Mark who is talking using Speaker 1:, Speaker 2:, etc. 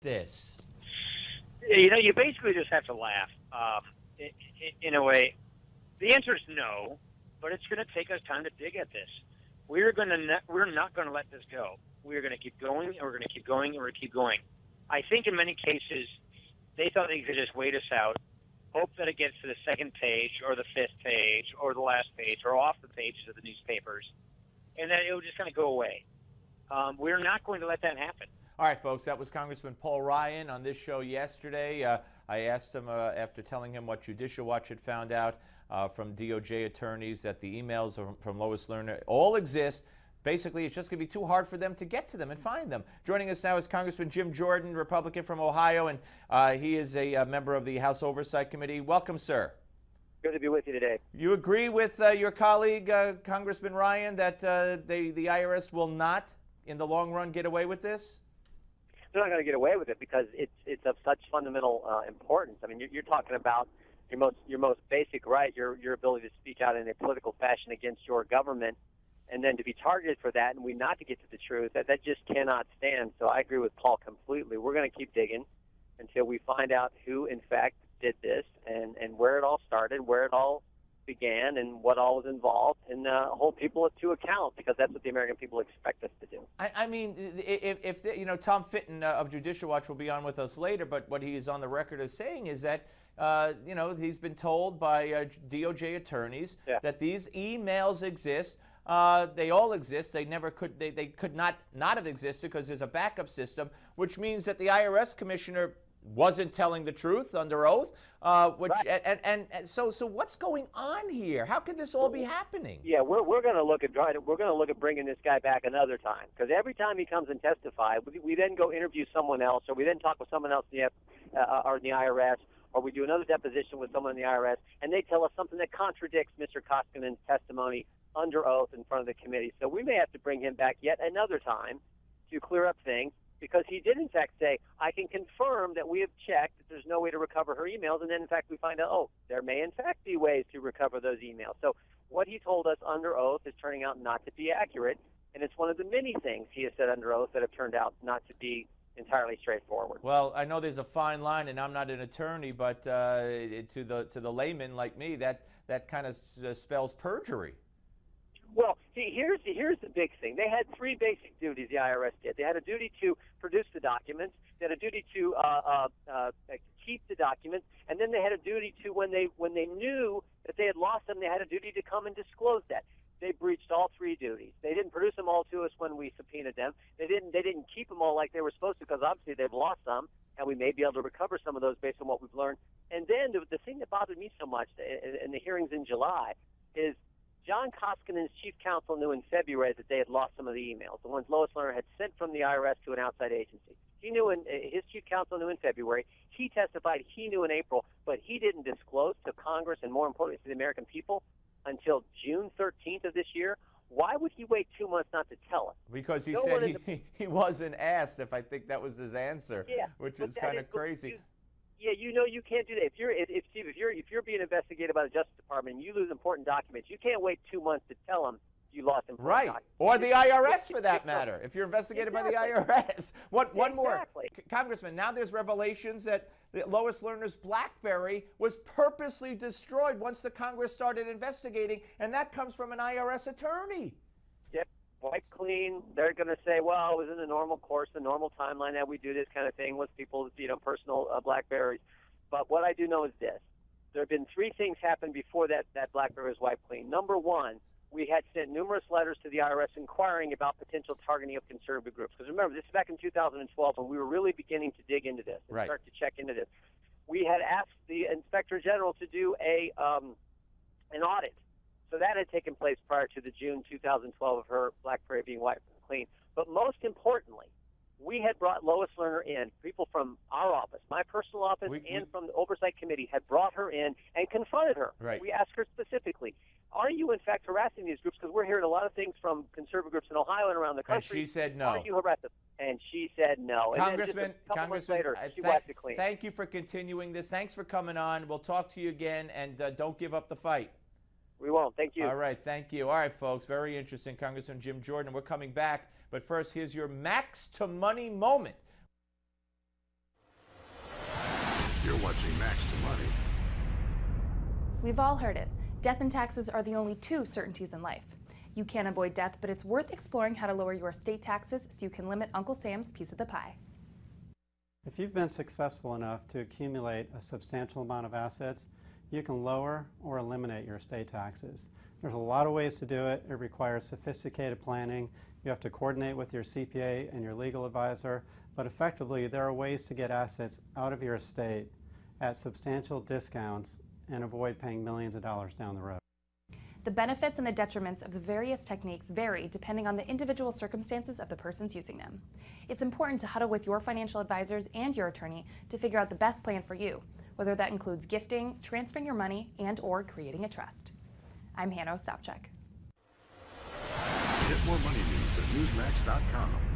Speaker 1: this?
Speaker 2: You basically just have to laugh. In a way, the answer is no, but it's going to take us time to dig at this. We're not going to let this go. We're going to keep going, and we're going to keep going, and we're going to keep going. I think in many cases, they thought they could just wait us out, hope that it gets to the second page or the fifth page or the last page or off the pages of the newspapers, and then it will just kind of go away. We're not going to let that happen.
Speaker 1: All right, folks, that was Congressman Paul Ryan on this show yesterday. I asked him, after telling him what Judicial Watch had found out from DOJ attorneys, that the emails from Lois Lerner all exist. Basically, it's just going to be too hard for them to get to them and find them. Joining us now is Congressman Jim Jordan, Republican from Ohio, and he is a member of the House Oversight Committee. Welcome, sir.
Speaker 3: Good to be with you today.
Speaker 1: You agree with your colleague, Congressman Ryan, that the IRS will not, in the long run, get away with this?
Speaker 3: They're not going to get away with it because it's of such fundamental importance. I mean, you're talking about your most basic right, your ability to speak out in a political fashion against your government, and then to be targeted for that and we not to get to the truth. That just cannot stand. So I agree with Paul completely. We're going to keep digging until we find out who, in fact, did this and where it all started, where it all began, and what all was involved, and hold people to account, because that's what the American people expect us to do.
Speaker 1: I mean, if Tom Fitton of Judicial Watch will be on with us later, but what he is on the record as saying is that he's been told by DOJ attorneys that these emails exist. They all exist. They never could. They could not have existed because there's a backup system, which means that the IRS commissioner wasn't telling the truth under oath.
Speaker 3: Right.
Speaker 1: And so what's going on here? How could this all be happening?
Speaker 3: Yeah, we're going to look at bringing this guy back another time, because every time he comes and testifies, we then go interview someone else, or we then talk with someone else in the IRS, or we do another deposition with someone in the IRS, and they tell us something that contradicts Mr. Koskinen's testimony under oath in front of the committee. So we may have to bring him back yet another time to clear up things, because he did, in fact, say, I can confirm that we have checked that there's no way to recover her emails, and then, in fact, we find out, there may, in fact, be ways to recover those emails. So what he told us under oath is turning out not to be accurate, and it's one of the many things he has said under oath that have turned out not to be entirely straightforward.
Speaker 1: Well, I know there's a fine line, and I'm not an attorney, but to the layman like me, that kind of spells perjury.
Speaker 3: Well, see, here's the big thing. They had three basic duties, the IRS did. They had a duty to produce the documents, they had a duty to keep the documents, and then they had a duty to, when they knew that they had lost them, they had a duty to come and disclose that. They breached all three duties. They didn't produce them all to us when we subpoenaed them. They didn't keep them all like they were supposed to, because obviously they've lost some, and we may be able to recover some of those based on what we've learned. And then the thing that bothered me so much in the hearings in July is John Koskinen's chief counsel knew in February that they had lost some of the emails, the ones Lois Lerner had sent from the IRS to an outside agency. He knew, his chief counsel knew in February. He testified he knew in April, but he didn't disclose to Congress, and more importantly to the American people, until June 13th of this year. Why would he wait 2 months not to tell us?
Speaker 1: Because he said he wasn't asked, if I think that was his answer, which is kind of crazy.
Speaker 3: Yeah, you can't do that. If you're being investigated by the Justice Department and you lose important documents, you can't wait 2 months to tell them you lost important documents.
Speaker 1: Or the IRS, for that matter, if you're investigated by the IRS. One more. Congressman, now there's revelations that Lois Lerner's BlackBerry was purposely destroyed once the Congress started investigating, and that comes from an IRS attorney.
Speaker 3: Yep. Wipe clean. They're going to say, well, it was in the normal course, the normal timeline that we do this kind of thing with people's, personal BlackBerries. But what I do know is this. There have been three things happen before that BlackBerry was wiped clean. Number one, we had sent numerous letters to the IRS inquiring about potential targeting of conservative groups. Because remember, this is back in 2012 when we were really beginning to dig into this and start to check into this. We had asked the Inspector General to do an audit. So that had taken place prior to the June 2012 of her BlackBerry being wiped clean. But most importantly, we had brought Lois Lerner in. People from our office, my personal office, and from the Oversight Committee had brought her in and confronted her.
Speaker 1: Right.
Speaker 3: We asked her specifically, are you in fact harassing these groups? Because we're hearing a lot of things from conservative groups in Ohio and around the country.
Speaker 1: And she said no.
Speaker 3: Are you harassing them? And she said no.
Speaker 1: Congressman,
Speaker 3: and then just a couple months later, she wiped it clean.
Speaker 1: Thank you for continuing this. Thanks for coming on. We'll talk to you again, and don't give up the fight.
Speaker 3: We won't. Thank you.
Speaker 1: All right. Thank you. All right, folks. Very interesting. Congressman Jim Jordan. We're coming back. But first, here's your Max to Money moment.
Speaker 4: challenging Max to money.
Speaker 5: We've all heard it. Death and taxes are the only two certainties in life. You can't avoid death, but it's worth exploring how to lower your estate taxes so you can limit Uncle Sam's piece of the pie.
Speaker 6: If you've been successful enough to accumulate a substantial amount of assets, you can lower or eliminate your estate taxes. There's a lot of ways to do it. It requires sophisticated planning. You have to coordinate with your CPA and your legal advisor, but effectively there are ways to get assets out of your estate at substantial discounts and avoid paying millions of dollars down the road.
Speaker 5: The benefits and the detriments of the various techniques vary depending on the individual circumstances of the persons using them. It's important to huddle with your financial advisors and your attorney to figure out the best plan for you, whether that includes gifting, transferring your money, and/or creating a trust. I'm Hannah Ostapchuk.
Speaker 4: Get more money news at Newsmax.com.